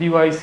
BYC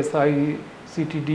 SI CTD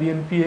BNP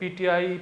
PTI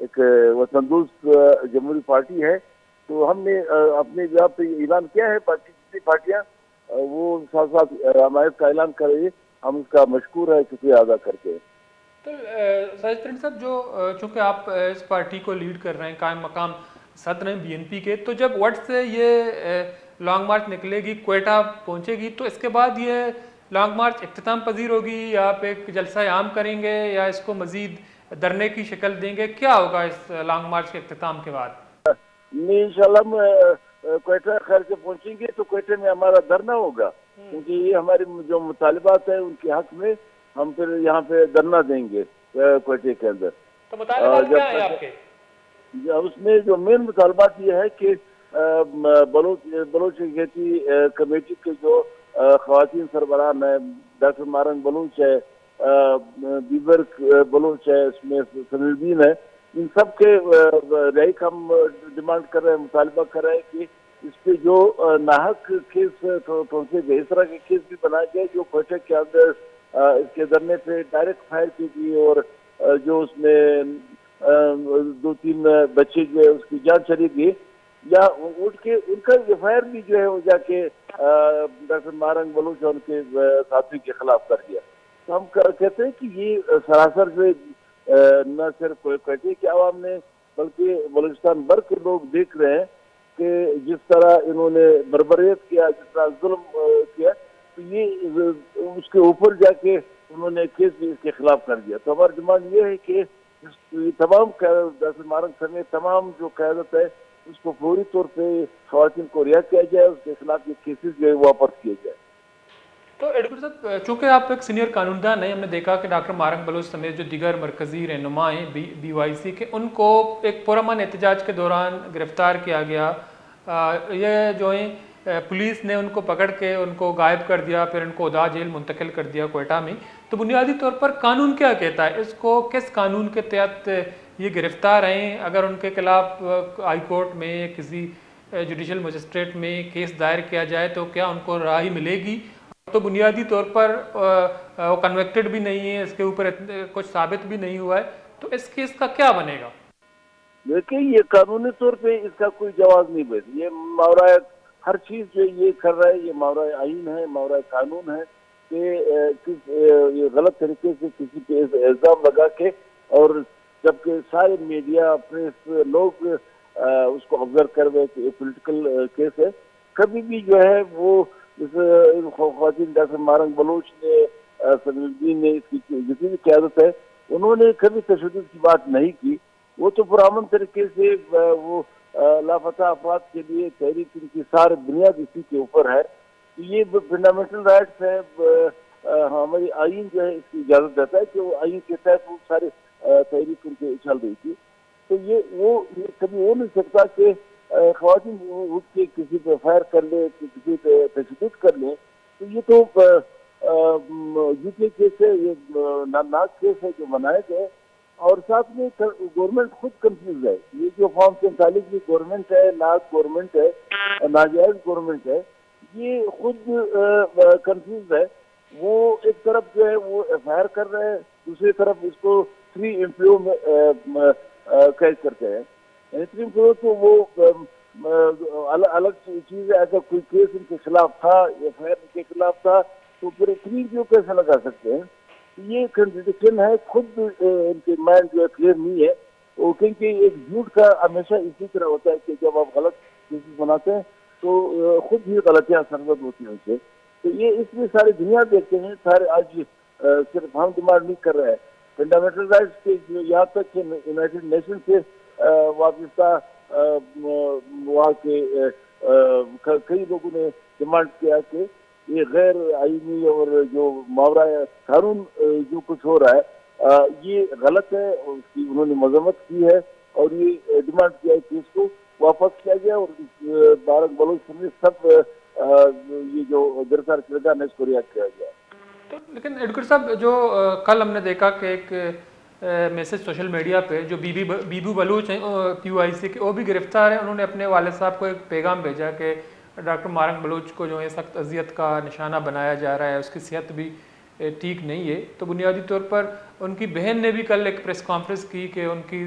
ایک وطن دوست جمہوری پارٹی ہے، تو ہم نے اپنے جہاں پہ اعلان کیا ہے، باقی جتنی پارٹیاں وہ ساتھ ساتھ حمایت کا اعلان کریں، ہم اس کا مشکور ہے، شکریہ ادا کرتے ہیں۔ تو ساجد ترین صاحب، جو چونکہ آپ اس پارٹی کو لیڈ کر رہے ہیں، قائم مقام صدر ہیں BNP کے، تو جب وٹ سے یہ لانگ مارچ نکلے گی، کوئٹہ پہنچے گی، تو اس کے بعد یہ لانگ مارچ اختتام پذیر ہوگی یا آپ ایک جلسہ عام کریں گے یا اس کو مزید دھرنے کی شکل دیں گے؟ کیا ہوگا اس لانگ مارچ کے اختتام کے بعد؟ نہیں، انشاءاللہ ہم کوئٹہ خیر سے پہنچیں گے تو کوئٹہ میں ہمارا دھرنا ہوگا، کیونکہ یہ ہمارے جو مطالبات ہیں ان کے حق میں ہم پھر یہاں پہ دھرنا دیں گے کوئٹہ کے اندر۔ تو مطالبات کیا ہیں آپ کے؟ اس میں جو مین مطالبات یہ ہے کہ بلوچ کھیتی کمیٹی کے جو خواتین سربراہ ہیں، ڈاکٹر مارنگ بلوچ ہے، بیبر بلوچ ہے، اس میں سمیع الدین ہے، ان سب کے رہائی کا ہم ڈیمانڈ کر رہے ہیں، مطالبہ کر رہے ہیں کہ اس پہ جو ناحق کیس پہنچے گئے، اس طرح کے کیس بھی بنائے گئے جو کوئٹہ کے اندر اس کے دھرنے پہ ڈائریکٹ فائر کی گئی، اور جو اس میں 2-3 بچے جو ہے اس کی جان چلی گئی، یا اٹھ کے ان کا FIR بھی جو ہے وہ جا کے ڈاکٹر مارنگ بلوچ اور ان کے ساتھی کے خلاف کر دیا۔ تو ہم کہتے ہیں کہ یہ سراسر جو نہ صرف کوئٹہ کے عوام نے بلکہ بلوچستان بھر کے لوگ دیکھ رہے ہیں کہ جس طرح انہوں نے بربریت کیا، جس طرح ظلم کیا، تو یہ اس کے اوپر جا کے انہوں نے کیس بھی اس کے خلاف کر دیا۔ تو ہماری ڈیمانڈ یہ ہے کہ تمام ڈاکٹر مارنگ سمیت تمام جو قیادت ہے اس کو فوری طور پہ خواتین کو رہا کیا جائے، اس کے خلاف یہ کیسز جو ہے واپس کیے جائے۔ تو ایڈوکیٹ صاحب، چونکہ آپ ایک سینئر قانون دان ہیں، ہم نے دیکھا کہ ڈاکٹر مارنگ بلوچ سمیت جو دیگر مرکزی رہنما ہیں BYC کے، ان کو ایک پرامن احتجاج کے دوران گرفتار کیا گیا۔ یہ جو ہیں پولیس نے ان کو پکڑ کے ان کو غائب کر دیا، پھر ان کو ادا جیل منتقل کر دیا کوئٹہ میں۔ تو بنیادی طور پر قانون کیا کہتا ہے؟ اس کو کس قانون کے تحت یہ گرفتار ہیں؟ اگر ان کے خلاف ہائی کورٹ میں کسی جوڈیشل مجسٹریٹ میں کیس دائر کیا جائے تو کیا ان کو رہائی ملے گی؟ تو بنیادی طور پر وہ کنوکٹڈ بھی نہیں ہے، اس کے اوپر کچھ ثابت بھی نہیں ہوا ہے، تو اس کیس کا کیا بنے گا؟ دیکھیں، یہ قانونی طور پہ اس کا کوئی جواز نہیں بیٹھ، یہ ماورائے ہر چیز جو یہ کر رہا ہے، یہ ماورائے آئین ہے، ماورائے قانون ہے کہ یہ غلط طریقے سے کسی پہ الزام لگا کے، اور جبکہ سارے میڈیا پریس لوگ اس کو آبزرو کر رہے کہ یہ پولیٹیکل کیس ہے، کبھی بھی جو ہے وہ خواتین ڈاکٹر مارنگ بلوچ نے، سمیع الدین نے، اس کی جتنی بھی قیادت ہے، انہوں نے کبھی تشدد کی بات نہیں کی۔ وہ تو پرامن طریقے سے وہ لاپتہ افراد کے لیے تحریک انکسار بنیاد اسی کے اوپر ہے۔ یہ فنڈامنٹل رائٹس ہے، ہماری آئین جو ہے اس کی اجازت دیتا ہے کہ وہ آئین کے تحت وہ سارے تحریک ان کے چل رہی تھی، تو یہ کبھی ہو نہیں سکتا کہ خواتین اٹھ کے کسی پہ فائر کر لے، کسی پہ تشدد کر لیں۔ تو یہ تو UK کیس ہے، یہ ناک کیس ہے جو بنائے گئے، اور ساتھ میں گورنمنٹ خود کنفیوز ہے۔ یہ جو فارم 43 کی گورنمنٹ ہے، ناک گورنمنٹ ہے، ناجائز گورنمنٹ ہے، یہ خود کنفیوز ہے۔ وہ ایک طرف جو ہے وہ FIR کر رہے ہیں، دوسری طرف اس کو 3 امپیو میں قید کرتے ہیں۔ 3 امپیو تو وہ الگ چیز ہے، اگر کوئی کیس ان کے خلاف تھا، FIR ان کے خلاف تھا، تو پھر 3 امپیو کیسے لگا سکتے ہیں؟ یہ کنٹرڈکشن ہے، خود ان کے مائنڈ جو ہے کلیئر نہیں ہے، وہ کیونکہ ایک جھوٹ کا ہمیشہ اسی طرح ہوتا ہے کہ جب آپ غلط کیسز بناتے ہیں تو خود ہی غلطیاں سرزد ہوتی ہیں ان سے۔ تو یہ اس میں ساری دنیا دیکھتے ہیں، سارے آج صرف ہم ڈیمانڈ نہیں کر رہے ہیں، فنڈامنٹل رائٹس کے یہاں تک کہ یونائٹڈ نیشن سے وابستہ وہاں کے کئی لوگوں نے ڈیمانڈ کیا کہ یہ غیر آئینی اور جو ماورائے قانون جو کچھ ہو رہا ہے یہ غلط ہے، اور اس کی انہوں نے مذمت کی ہے، اور یہ ڈیمانڈ کیا ہے کہ اس کو واپس کیا جائے، اور مارنگ بلوچ سمیت سب یہ جو گرفتار کردار ہے اس کو رہا کیا جائے۔ تو لیکن ایڈوکیٹ صاحب، جو کل ہم نے دیکھا کہ ایک میسج سوشل میڈیا پہ جو بیبو بلوچ ہیں PYC کے، وہ بھی گرفتار ہیں، انہوں نے اپنے والد صاحب کو ایک پیغام بھیجا کہ ڈاکٹر مارنگ بلوچ کو جو ہے سخت اذیت کا نشانہ بنایا جا رہا ہے، اس کی صحت بھی ٹھیک نہیں ہے۔ تو بنیادی طور پر ان کی بہن نے بھی کل ایک پریس کانفرنس کی کہ ان کی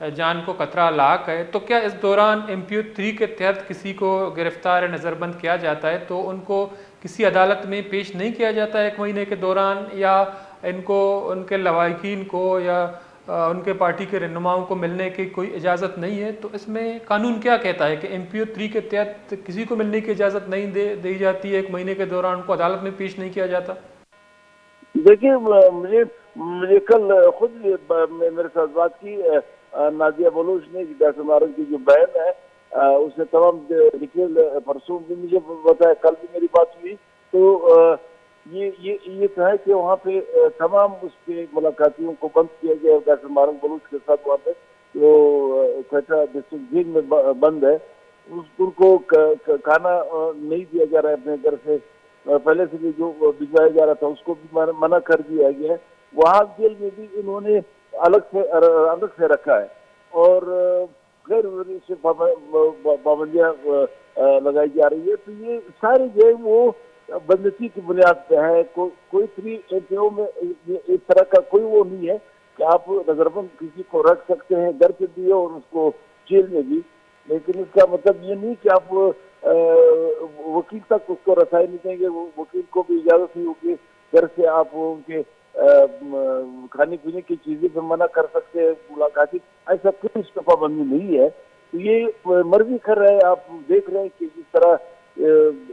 جان کو خطرہ لاحق ہے، تو کیا اس دوران MPO 3 کے تحت کسی کو گرفتار نظر بند کیا جاتا ہے تو ان کو کسی عدالت میں پیش نہیں کیا جاتا ہے 1 مہینے کے دوران، یا ان کو ان کے لواحقین کو یا ان کے پارٹی کے رہنماؤں کو ملنے کی کوئی اجازت نہیں ہے؟ تو اس میں قانون کیا کہتا ہے کہ MPO 3 کے تحت کسی کو ملنے کی اجازت نہیں دی جاتی ہے 1 مہینے کے دوران، ان کو عدالت میں پیش نہیں کیا جاتا؟ دیکھیے مجھے کل خود میرے ساتھ بات کی نادیہ بلوچ نے، ڈاکٹر مارن کی جو بہن ہے، اس نے تمام ڈیٹیل پرسوں بھی مجھے بتایا، کل بھی میری بات ہوئی، تو یہ کہا کہ وہاں پہ تمام اس کے ملاقاتیوں کو بند کیا گیا، ڈاکٹر مارن بلوچ کے ساتھ وہاں پہ جو کوئٹہ ڈسٹرکٹ جیل میں بند ہے، ان کو کھانا نہیں دیا جا رہا ہے اپنے گھر سے، پہلے سے بھی جو بھجوایا جا رہا تھا اس کو بھی منع کر دیا گیا ہے۔ وہاں جیل میں بھی انہوں نے الگ سے رکھا ہے، اور غیر سے پابندیاں لگائی جا رہی ہے، تو یہ ساری جو ہے وہ بندشی کی بنیاد پہ ہے۔ کوئی 3 میں اس طرح کا کوئی وہ نہیں ہے کہ آپ نظر بند کسی کو رکھ سکتے ہیں گھر پہ بھی اور اس کو جیل میں بھی، لیکن اس کا مطلب یہ نہیں کہ آپ وکیل تک اس کو رسائی نہیں دیں گے، وکیل کو بھی اجازت نہیں ہوگی گھر سے آپ ان کے کھانے پینے کی چیزیں پہ منع کر سکتے ہیں، ملاقاتی، ایسا کوئی اس پہ پابندی نہیں ہے۔ تو یہ مرضی کر رہے ہیں، آپ دیکھ رہے ہیں کہ جس طرح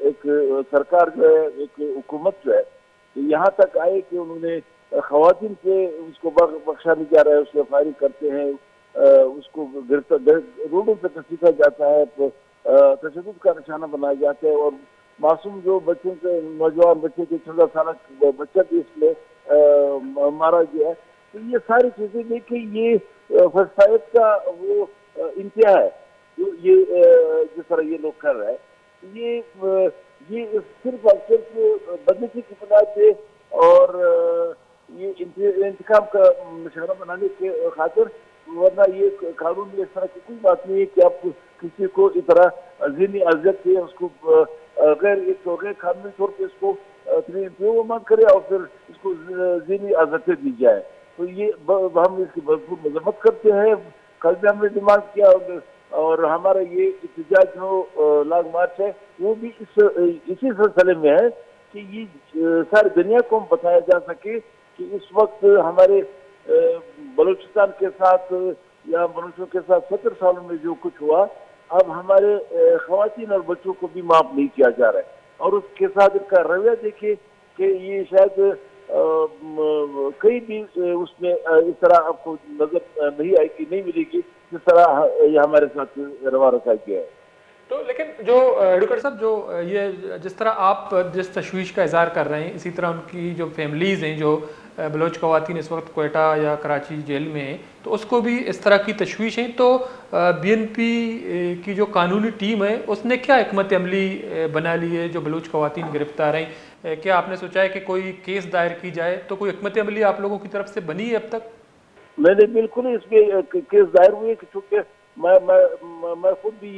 ایک سرکار جو ہے، ایک حکومت جو ہے یہاں تک آئے کہ انہوں نے خواتین کے اس کو بخشا نہیں جا رہا ہے، اس سے فائرنگ کرتے ہیں، اس کو روڈوں پہ گھسیٹا جاتا ہے، تشدد کا نشانہ بنایا جاتا ہے، اور معصوم جو بچوں کے نوجوان بچے کے 14 سالہ بچہ بھی اس میں مارا گیا ہے۔ تو یہ ساری چیزیں دیکھیں، یہ فساد کا وہ انتہا ہے یہ جس طرح یہ لوگ کر رہے ہیں، یہ صرف اور صرف بدنسی کی بنیاد پہ اور یہ انتخاب کا نشانہ بنانے کے خاطر، ورنہ یہ قانون میں اس طرح کی کوئی بات نہیں ہے کہ آپ کسی کو اس طرح ذہنی اذیت سے اس کو غیر قانونی طور پہ اس کو مت کرے اور پھر اس کو ذہنی اذیت دی جائے۔ تو یہ ہم اس کی بھرپور مذمت کرتے ہیں۔ کل بھی ہم نے ڈیمانڈ کیا، اور ہمارا یہ احتجاج جو لانگ مارچ ہے وہ بھی اسی سلسلے میں ہے کہ یہ ساری دنیا کو بتایا جا سکے کہ اس وقت ہمارے بلوچستان کے ساتھ یا بلوچوں کے ساتھ 70 سالوں میں جو کچھ ہوا، اب ہمارے خواتین اور بچوں کو بھی معاف نہیں کیا جا رہا ہے، اور اس کے ساتھ ان کا رویہ دیکھیں کہ یہ شاید کئی بھی اس میں اس طرح آپ کو نظر نہیں آئے گی، نہیں ملے گی جس طرح یہ ہمارے ساتھ روا رکھا گیا ہے۔ تو لیکن جو ایڈوکیٹر صاحب، جو یہ جس طرح آپ جس تشویش کا اظہار کر رہے ہیں، اسی طرح ان کی جو فیملیز ہیں، جو بلوچ خواتین اس وقت کوئٹہ یا کراچی جیل میں ہیں، تو اس کو بھی اس طرح کی تشویش ہیں، تو BNP کی جو قانونی ٹیم ہے اس نے کیا حکمت عملی بنا لی ہے جو بلوچ خواتین گرفتار ہیں؟ کیا آپ نے سوچا ہے کہ کوئی کیس دائر کی جائے؟ تو کوئی حکمت عملی آپ لوگوں کی طرف سے بنی ہے اب تک؟ میں نے بالکل اس میں کیس دائر ہوئے کہ چونکہ میں خود بھی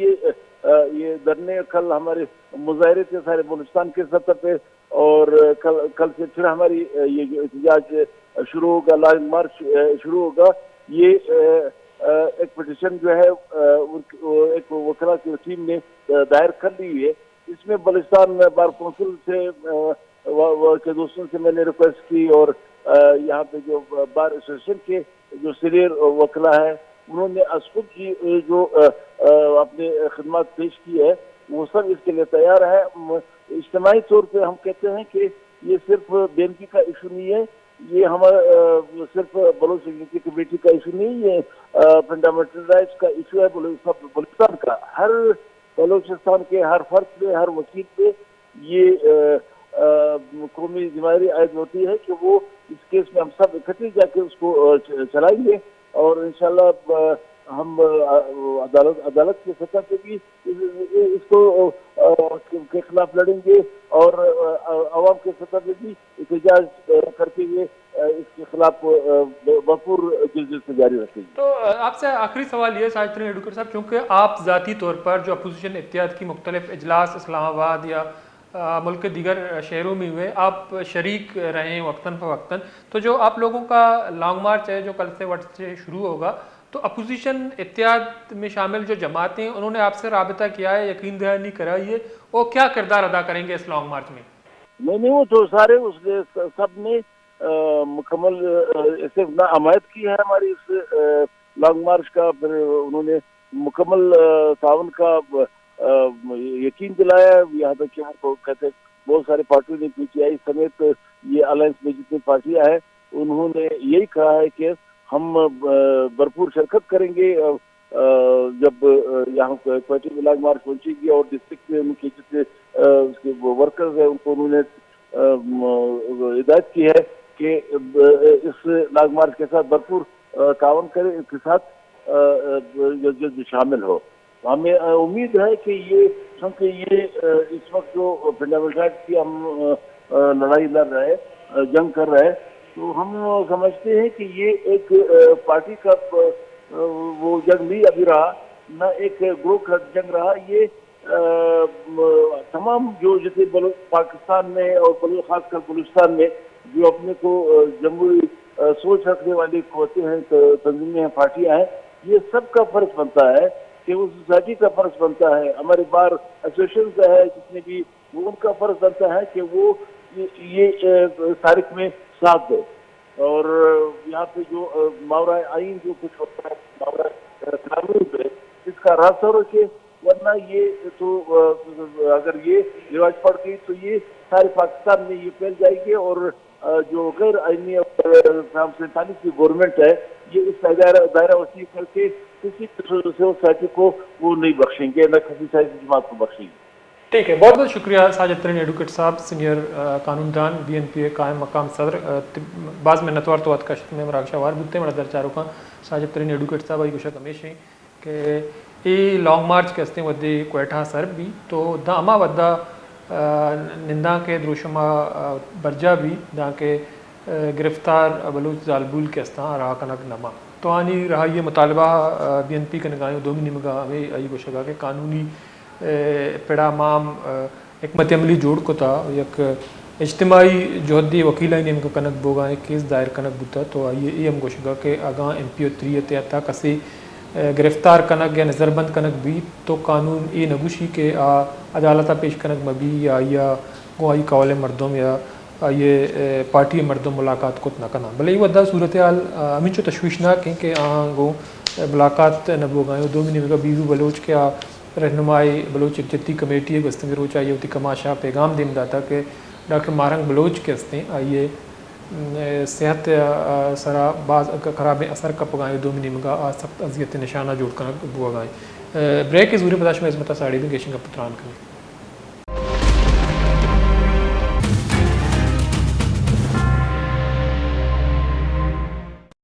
یہ دھرنے کل ہمارے مظاہرے تھے سارے بلوچستان کے سطح پہ، اور کل سے پھر ہماری یہ جو احتجاج شروع ہوگا، لانگ مارچ شروع ہوگا۔ یہ ایک پٹیشن جو ہے ایک وکلا کی ٹیم نے دائر کر لی ہوئی ہے، اس میں بلوچستان بار کونسل سے کے دوستوں سے میں نے ریکویسٹ کی، اور یہاں پہ جو بار ایسوسیشن کے جو سینئر وکلا ہے انہوں نے خود کی جو اپنے خدمات پیش کی ہے، وہ سب اس کے لیے تیار ہے۔ اجتماعی طور پہ ہم کہتے ہیں کہ یہ صرف BNP کا ایشو نہیں ہے، یہ ہمارا صرف بلوچ یونٹی کمیٹی کا ایشو نہیں، یہ فنڈامنٹل رائٹس کا ایشو ہے بلوچستان کا، ہر بلوچستان کے ہر فرد پہ، ہر وکیل پہ یہ قومی ذمہ داری عائد ہوتی ہے کہ وہ اس کیس میں ہم سب اکٹھے جا کے اس کو چلائیں گے، اور انشاءاللہ ہم عدالت کی سطح پہ بھی اس کو کے خلاف لڑیں گے، اور عوام کے سطح پہ بھی احتجاج کرتے ہوئے اس کے خلاف بھرپور جلد سے جاری رکھیں گے۔ تو آپ سے آخری سوال یہ ساجد ترین ایڈوکیٹر صاحب، چونکہ آپ ذاتی طور پر جو اپوزیشن اتحاد کی مختلف اجلاس اسلام آباد یا ملک کے دیگر شہروں میں ہوئے، آپ شریک رہے ہیں وقتاً فوقتاً، تو جو آپ لوگوں کا لانگ مارچ ہے جو کل سے وقت سے شروع ہوگا، تو اپوزیشن اتحاد میں شامل جو جماعتیں ہیں انہوں نے آپ سے رابطہ کیا ہے, یقین دہانی کرائیے, وہ کیا کردار ادا کریں گے اس لانگ مارچ میں؟ نہیں وہ تو سارے اس سب نے مکمل صرف نہ حمایت کی ہے ہماری اس لانگ مارچ کا, پھر انہوں نے مکمل تعاون کا یقین دلایا. یہاں تک کہ ہم کہتے بہت سارے پارٹیوں نے, پی ٹی آئی سمیت یہ الائنس میں جتنی پارٹیاں ہیں انہوں نے یہی کہا ہے کہ ہم بھرپور شرکت کریں گے جب یہاں کوئٹہ میں لانگ مارچ پہنچے گی, اور ڈسٹرکٹ میں ان کے جتنے ورکرز ہیں ان کو انہوں نے ہدایت کی ہے کہ اس لانگ مارچ کے ساتھ بھرپور تعاون کریں, اس کے ساتھ شامل ہو. ہمیں امید ہے کہ یہ چونکہ یہ اس وقت جو فنڈامنٹل رائٹس کی ہم لڑائی لڑ رہے ہیں, جنگ کر رہے ہیں, تو ہم سمجھتے ہیں کہ یہ ایک پارٹی کا وہ جنگ نہیں ابھی رہا, نہ ایک گروہ کا جنگ رہا. یہ تمام جو جیسے پاکستان میں اور خاص کر بلوچستان میں جو اپنے کو جمہوری سوچ رکھنے والی قوتیں ہیں, تنظیمیں ہیں, پارٹیاں ہیں, یہ سب کا فرض بنتا ہے کہ اس سوسائٹی کا فرض بنتا ہے, ہمارے بار ایسوسیشن ہے جتنے بھی, وہ ان کا فرض بنتا ہے کہ وہ یہ تاریخ میں ساتھ دے. اور یہاں پہ جو ماورائے آئین جو کچھ ہوتا ہے, ماورائے قانون پہ اس کا راستہ رکھے, ورنہ یہ تو اگر یہ رواج پڑ گئی تو یہ سارے پاکستان میں یہ پھیل جائے گی, اور جو غیر آئینی 47 کی گورنمنٹ ہے یہ اس دائرہ وسیع کر کے کسی سوسائٹی کو وہ نہیں بخشیں گے, نہ کسی سیاسی جماعت کو بخشیں گے. ٹھیک ہے, بہت بہت شکریہ ساجد ترین ایڈوکیٹ صاحب, سینئر قانون دان, بی این پی اے قائم مقام صدر. بعض میں نتوار تو کشت میں مراکشہ وار بودتے مڑا در چاروں کا ساجد ترین ایڈوکیٹ صاحب آئی گوشت ہمیشہ کہ یہ لانگ مارچ کے ہستے ودی کوئٹہ سر بھی تو دا اما ودا نندا کے دروشما برجا بھی دا کے گرفتار بلوچ زالبول کے ہستاں رہا کنک نما تو آنی رہا یہ مطالبہ بی این پی کے نگاہیں دومی نمگا ہمیں آئی گوشگا کہ قانونی پڑا مام حکمت عملی جوڑ کو تھا, یک اجتماعی جوہدی وکیلہ نے کو کنک بوگا کیس دائر کنک بوتا, تو یہ ہم گوشگا کہ آگاں ایم پی او تریت یا کسی گرفتار کنک یا نظر بند کنک بھی تو قانون یہ نگوشی کہ عدالتہ پیش کنک مبی یا گو آئی قول مردم یا یہ پارٹی مردم ملاقات کو نہ کرنا. بھلے یہ ودا صورتحال ہمیں جو تشویشناک ہیں کہ گو ملاقات نبو گائیں دو مہینے کا بیوی بلوچ کے رہنمائی بلوچ جتی کمیٹی گستنگ روچ آئیے ہوتی کماشا پیغام دیم داتا کہ ڈاکٹر مارنگ بلوچ کے ہستے آئیے صحت سرا بعض خراب اثر کا پگائیں دو مہینے کا سخت اذیت نشانہ جوڑ کر بوا گائیں. بریک کے ضروری بداش میں عظمتہ ساڑی بھی گیشنگ کا پتران کریں.